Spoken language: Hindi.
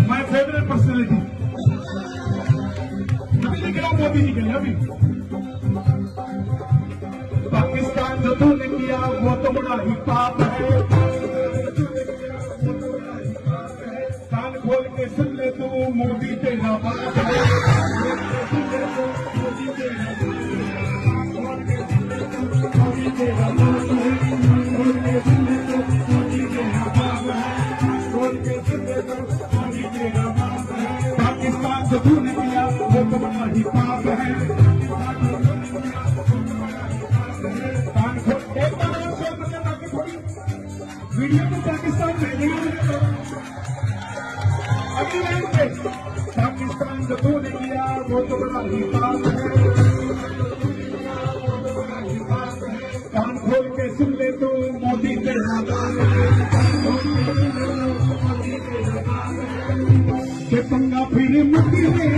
माय फेवरेट पर्सनैलिटी अभी लिख रहा मोदी जी के लिए अभी। पाकिस्तान जो तूने किया वो तो बड़ा ही पाप है, कान खोल के सुन ले तू मोदी तेरा बाप है। मोदी तेरा बाप है, खोल के सुन ले तू मोदी तेरा बाप है, खोल के सुन ले तू मोदी तेरा बाप है। पाकिस्तान जो तूने किया वो तो बड़ा ही पाप है, कान खोल एक बार और शेयर करना ताकि थोड़ी वीडियो को पाकिस्तान भेजेंगे अगली लाइन पे। पाकिस्तान जो तूने किया वो तो बड़ा ही पाप है, कान खोल के सुन ले तू मोदी तेरा बाप है, के पंगा फिर मत ले।